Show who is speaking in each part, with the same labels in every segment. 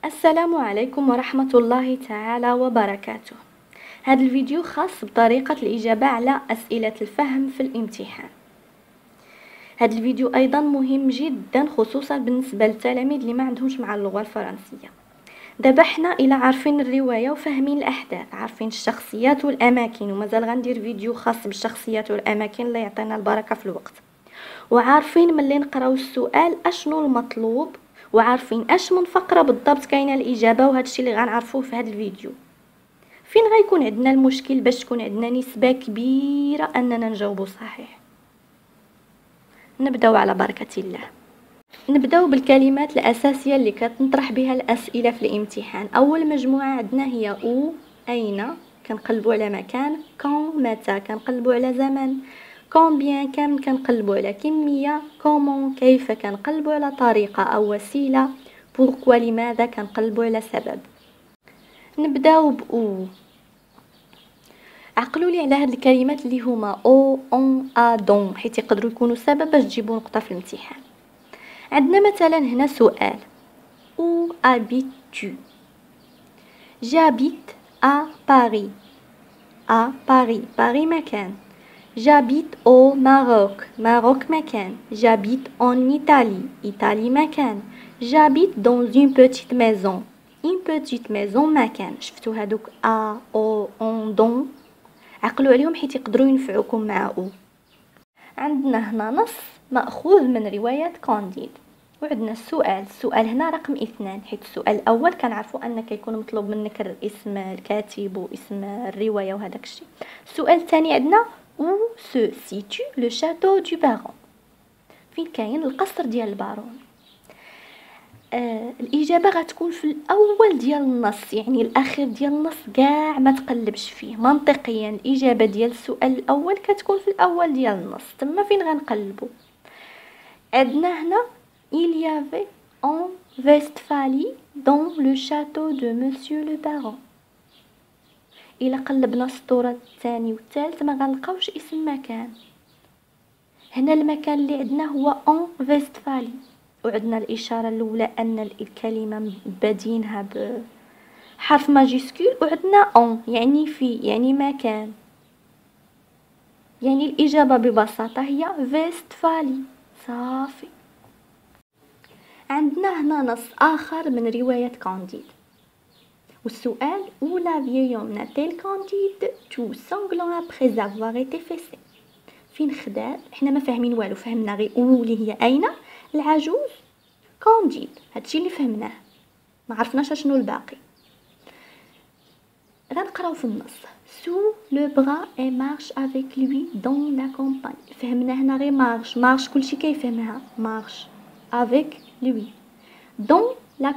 Speaker 1: السلام عليكم ورحمة الله تعالى وبركاته. هذا الفيديو خاص بطريقة الإجابة على أسئلة الفهم في الامتحان. هذا الفيديو أيضا مهم جدا خصوصا بالنسبة للتلاميذ اللي ما عندهمش مع اللغة الفرنسية. دابا حنا إلا عارفين الرواية وفاهمين الأحداث، عارفين الشخصيات والأماكن، ومازال غندير فيديو خاص بالشخصيات والأماكن اللي يعطينا البركة في الوقت، وعارفين ملي نقراو السؤال أشنو المطلوب، وعارفين اش من فقره بالضبط كاينه الاجابه، وهذا الشيء اللي غنعرفوه في هذا الفيديو. فين غيكون عندنا المشكل باش تكون عندنا نسبه كبيره اننا نجاوبوا صحيح؟ نبداو على بركه الله. نبداو بالكلمات الاساسيه اللي كتنطرح بها الاسئله في الامتحان. اول مجموعه عندنا هي او، اين، كنقلبوا على مكان. كون، متى، كنقلبوا على زمن. كومبيان، كم، كنقلبوا على كميه. كومون، كيف، كنقلبوا على طريقه او وسيله. بوركوا، لماذا، كنقلبوا على سبب. نبداو بأو. عقلوا لي على هاد الكلمات اللي هما او، اون، ا، دون، حيت يقدروا يكونوا سبب باش تجيبوا نقطه في الامتحان. عندنا مثلا هنا سؤال: Où habites-tu? J'habite à Paris. À Paris. Paris مكان. J'habite au Maroc. Maroc مكان. J'habite en Italie. Italie مكان. J'habite dans une petite maison. Une petite maison مكان. شفتوا هادوك a, o, on, don؟ عقلوا عليهم حيت يقدروا ينفعوكم مع او. عندنا هنا نص مأخوذ من رواية كانديد، وعندنا السؤال هنا رقم 2، حيت السؤال الاول كنعرفوا ان كيكون مطلوب منك اسم الكاتب واسم الروايه وهذاك الشيء. السؤال الثاني عندنا où se situe le château du baron؟ فين كاين القصر ديال البارون؟ الاجابه غتكون في الاول ديال النص، يعني الاخير ديال النص كاع ما تقلبش فيه. منطقيا الاجابه ديال السؤال الاول كتكون في الاول ديال النص، تما فين غنقلبوا؟ عندنا هنا il y avait en Westphalie dans le château de monsieur le baron. الا قلبنا السطور الثاني والثالث ما غنلقاوش اسم مكان. هنا المكان اللي عندنا هو en Westphalie، وعندنا الاشاره الاولى ان الكلمه بادينها بحرف ماجيسكول، وعندنا en يعني في، يعني مكان، يعني الاجابه ببساطه هي Westphalie. صافي. عندنا هنا نص آخر من رواية كانديد، والسؤال où la vieille homme a-t-elle Candide tout sanglant après avoir été fessé؟ فين خدات؟ احنا ما فاهمين والو، فهمنا غير او اللي هي اين، العجوز، كانديد، هادشي اللي فهمناه، ما عرفناش شنو الباقي. غنقراو في النص sous le bras et marche avec lui dans la campagne. فهمنا هنا غير مارش كلشي كيفهمها، marche avec lui dans la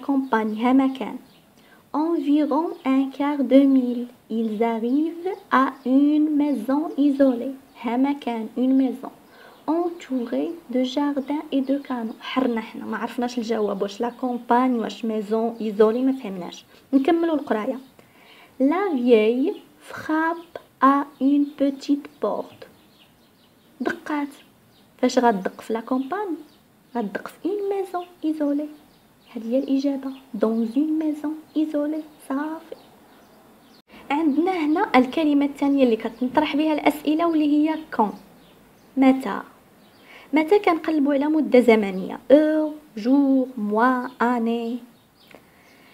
Speaker 1: campagne ها مكان. environ un quart de mille ils arrivent à une maison isolée ها مكان une maison entourée de jardins et de canaux. حرنا حنا ما عرفناش الجواب، واش لا كومباني واش ميزون ايزولي، ما فهمناش. نكملوا القرايه. la vieille frappe à une petite porte. دقات. فاش غتدق في لا كومباني؟ غتدق في une maison isolée. هذه هي الإجابة dans une maison isolée. صافي. عندنا هنا الكلمة الثانية اللي كتنطرح بها الأسئلة واللي هي quand. متى كنقلبوا على مدة زمنية heure, jour, mois, année.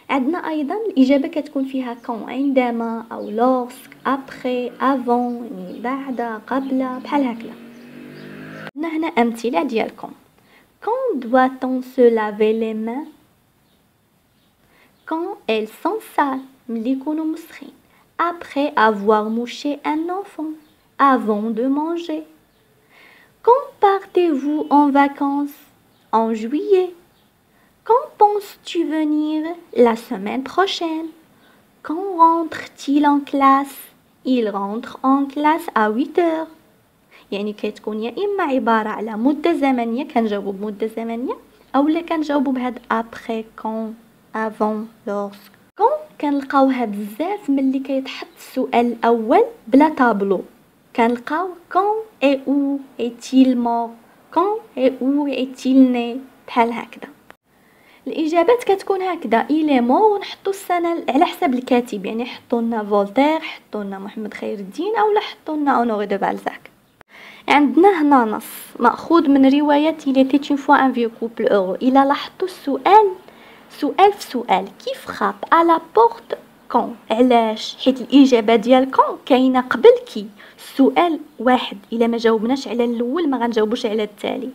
Speaker 1: عندنا أيضا الإجابة كتكون فيها quand عندما، أو lorsque، après، avant، يعني بعد، قبل، بحال هكذا. عندنا هنا أمثلة ديالكم. Quand doit-on se laver les mains؟ Quand elles sont sales، ملي يكونوا مسخين. Après avoir mouché un enfant، avant de manger. Quand partez-vous en vacances؟ En juillet. Quand penses-tu venir? La semaine prochaine. Quand rentre-t-il en classe؟ Il rentre en classe à 8 heures. يعني كتكون يا اما عباره على مده زمنيه كنجاوبوا بمده زمنيه، اولا كنجاوبوا بهاد ابري، كون، افون، لورسك. كون كنلقاوها بزاف ملي كيتحط السؤال الاول بلا طابلو، كنلقاو كون اي او ايتيل مور، كون اي او ايتيل ني، بحال هكذا. الاجابات كتكون هكذا إيليمون ونحطو السنه على حساب الكاتب، يعني حطوا لنا فولتير، حطوا لنا محمد خير الدين، اولا حطوا لنا اونوري دو بالزاك. عندنا هنا نص ماخوذ من روايه Il était une fois un vieux couple heureux. الى لاحظتوا السؤال سؤال في سؤال، كيف خاب على بورت كون، علاش؟ حيت الاجابه ديال كون كاينه قبل كي. السؤال واحد، الا ما جاوبناش على الاول ما غنجاوبوش على التالي.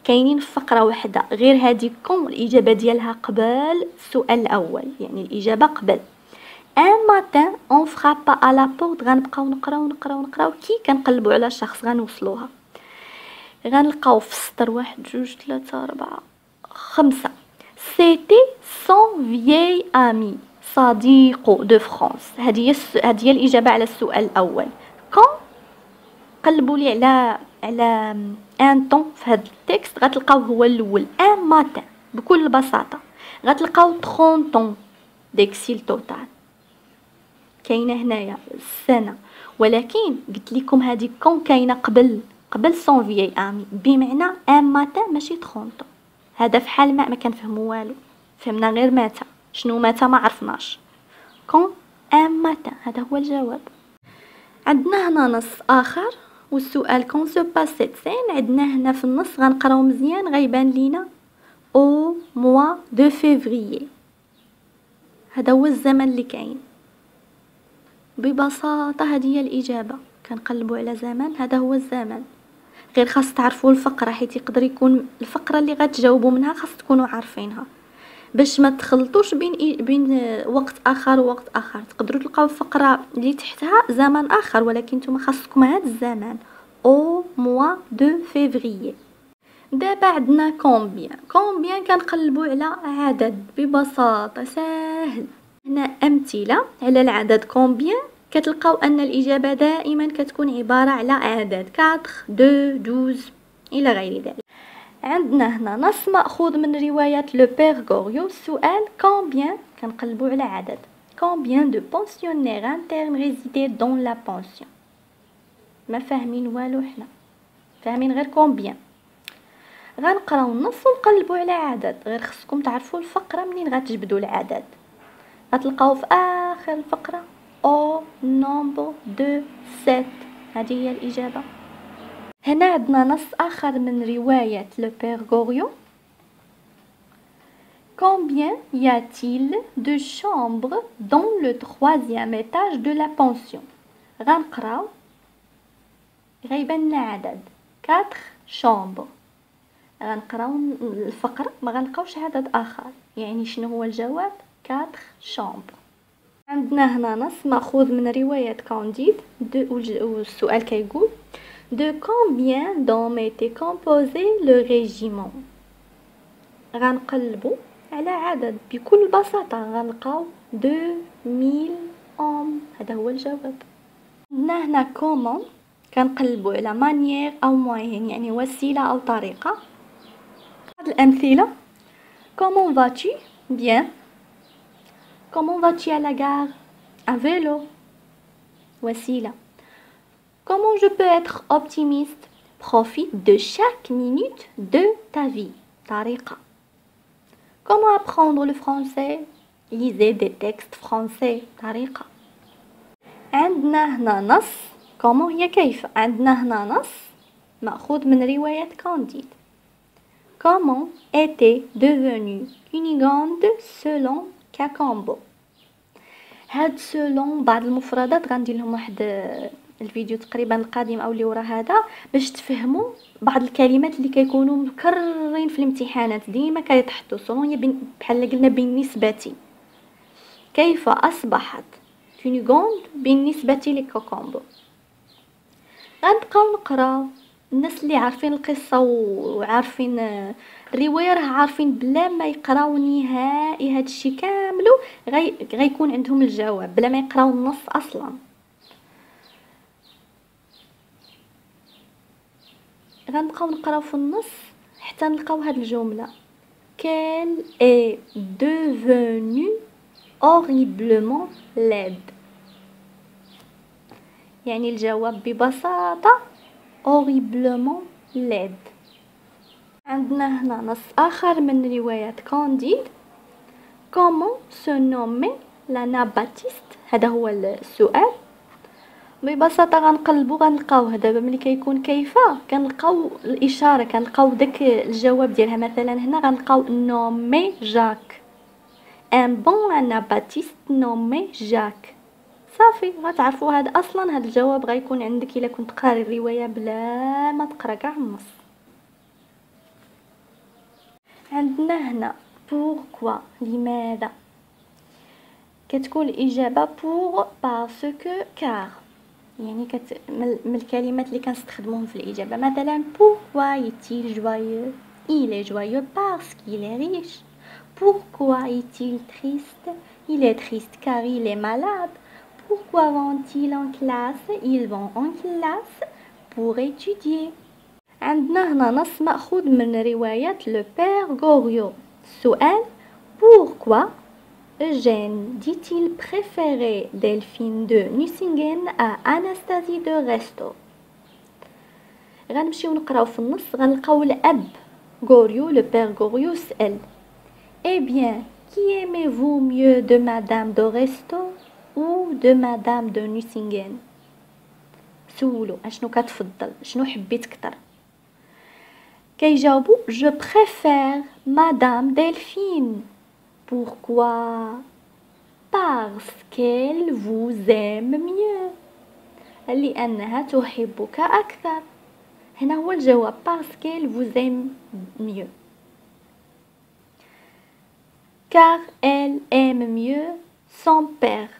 Speaker 1: كاينين في فقره واحده غير هذه كون الاجابه ديالها قبل السؤال الاول، يعني الاجابه قبل. ان ماتان اون فرابا على بورت، غنبقاو نقراو كي كنقلبوا على شخص غنوصلوها. غنلقاو في السطر 1 2 3 4 5 سيتي سون فيي امي، صديق دو فرانس. هذه هي الاجابه على السؤال الاول. كون قلبوا لي على ان طون في هذا التكست غتلقاو هو الاول ان ماتان بكل بساطه. غتلقاو 30 طون ديكسيل توتال كاينه هنايا السنه، ولكن قلت لكم هذه كون كاينه قبل سون فيي امي، بمعنى ان ماتان ماشي 30 طون. هذا في حال ما كنفهموا والو، فهمنا غير متى، شنو متى ما عرفناش. كون ان ماتان هذا هو الجواب. عندنا هنا نص اخر والسؤال كون سو باس سيت سين. عندنا هنا في النص غنقراو مزيان غيبان لينا او موا دو فيفريي، هذا هو الزمن اللي كاين. ببساطه هذه هي الاجابه، كنقلبوا على زمن، هذا هو الزمن. غير خاص تعرفوا الفقره، حيت يقدر يكون الفقره اللي غتجاوبوا منها خاص تكونوا عارفينها باش ما تخلطوش بين وقت اخر ووقت اخر. تقدروا تلقاو الفقره اللي تحتها زمن اخر، ولكن نتوما خاصكم هذا الزمان او موا دو فيفريي. دابا عندنا كومبيان كنقلبوا على عدد ببساطه ساهل. هنا امثله على العدد كومبيان، كتلقاو ان الاجابه دائما كتكون عباره على عدد 4 2 12 الى غير ذلك. عندنا هنا نص ماخوذ من روايه لو بير غوريو. السؤال كومبيان كنقلبوا على عدد كومبيان دو بونسيونير انترن ريزيدي دون لا بونسيون. ما فاهمين والو، حنا فاهمين غير كومبيان. غنقراو النص ونقلبوا على عدد، غير خصكم تعرفوا الفقره منين غتجبدوا العدد. غتلقاو في اخر الفقره او نومبر دو 7، هذه هي الاجابه. هنا عندنا نص آخر من رواية لو بير غوريو. Combien y a-t-il de chambres dans le 3e étage de la pension؟ غنقراو غيبان لنا عدد 4 شامبر. غنقراو الفقرة ما غنلقاوش عدد آخر، يعني شنو هو الجواب؟ 4 شامبر. عندنا هنا نص مأخوذ من رواية كانديد والسؤال كيقول De combien d'hommes était composé le régiment؟ غنقلبوا على عدد بكل بساطة، غنلقاو 2000 hommes، هذا هو الجواب. عندنا هنا كومون كنقلبوا على مانيير أو موين، يعني وسيلة أو طريقة. هاد الأمثلة Comment vas-tu؟ Bien. Comment vas-tu à la gare؟ À vélo، وسيلة. Comment je peux être optimiste؟ Profite de chaque minute de ta vie. طريقة. Comment apprendre le français؟ Lisez des textes français. طريقة. عندنا هنا نص comment هي كيف. عندنا هنا نص مأخوذ من رواية كانديد. Comment était devenue Cunégonde selon Cacambo؟ هاد سولون بعض المفردات غندير لهم واحد الفيديو تقريبا القادم او اللي ورا هذا باش تفهموا بعض الكلمات اللي كيكونوا مكررين في الامتحانات ديما كيتحطوا سولون، هي بحال قلنا بالنسبه. كيف اصبحت كونيغوند بالنسبه لكوكومبو؟ غنبقاو نقراو. الناس اللي عارفين القصه وعارفين الروايه راه عارفين بلا ما يقراو نهائي هذا الشيء كامله غيكون عندهم الجواب بلا ما يقراو النص اصلا. غنبقاو نقراو في النص حتى نلقاو هاد الجمله qu'elle est devenue horriblement laide، يعني الجواب ببساطه horriblement laide. عندنا هنا نص آخر من رواية كانديد. Comment se nommait l'Anabaptiste؟ هذا هو السؤال. ببساطة غنلقاوه دابا ملي كيكون كيف كنلقاو الاشاره، كنلقاو داك الجواب ديالها. مثلا هنا غنلقاو نومي جاك، ان بون اناباتيست نومي جاك. صافي غتعرفوا هذا اصلا هذا الجواب غيكون عندك الا كنت قاري الروايه بلا ما تقرا كاع النص. عندنا هنا pourquoi لماذا، كتكون الاجابه pour parce que car، يعني من الكلمات اللي كنستخدموهم في الإجابة. مثلا pourquoi est-il joyeux؟ il est joyeux parce qu'il est riche. pourquoi est-il triste؟ il est triste car il est malade. pourquoi vont-ils en classe؟ ils vont en classe pour étudier. عندنا هنا نص مأخوذ من رواية لو بير غوريو. السؤال pourquoi Eugène dit-il préférer Delphine de Nucingen à Anastasie de Restaud؟ غنمشيو نقراو في النص غنلقاو الاب غوريو لو بير غوريو سأل Eh bien, qui aimez-vous mieux de Madame de Restaud ou de Madame de Nucingen؟ سولو اشنو كتفضل، شنو حبيت كتر؟ كيجاوبو Je préfère Madame Delphine. Pourquoi؟ Parce qu'elle vous aime mieux. لأنها تحبك أكثر. هنا هو الجواب parce qu'elle vous aime mieux. Car elle aime mieux son père.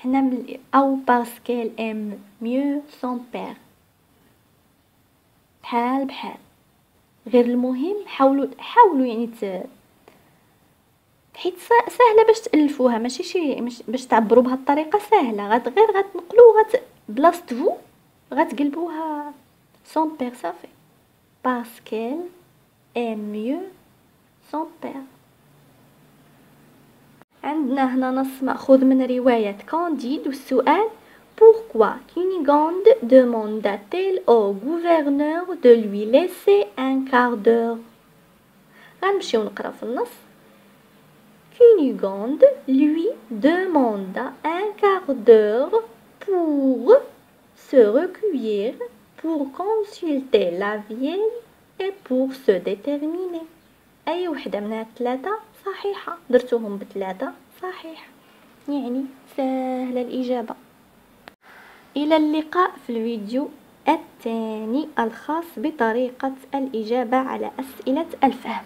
Speaker 1: هنا أو parce qu'elle aime mieux son père. بحال غير المهم حاولوا يعني حيت سهله باش تالفوها، ماشي شي باش تعبروا بها الطريقه سهله. غير غتنقلوا بلاصتو غتقلبوها son père صافي. parce qu'elle aime mieux son père. عندنا هنا نص مأخوذ من رواية كانديد والسؤال pourquoi Cunégonde demanda-t-elle au gouverneur de lui laisser un quart d'heure؟ غنمشيو نقراو في النص. Cunégonde lui demanda un quart d'heure pour se recueillir, pour consulter la vieille et pour se déterminer. أي وحدة من هاد الثلاثة صحيحة، درتوهم بثلاثة صحيح، يعني سهلة الإجابة. إلى اللقاء في الفيديو الثاني الخاص بطريقة الإجابة على أسئلة الفهم.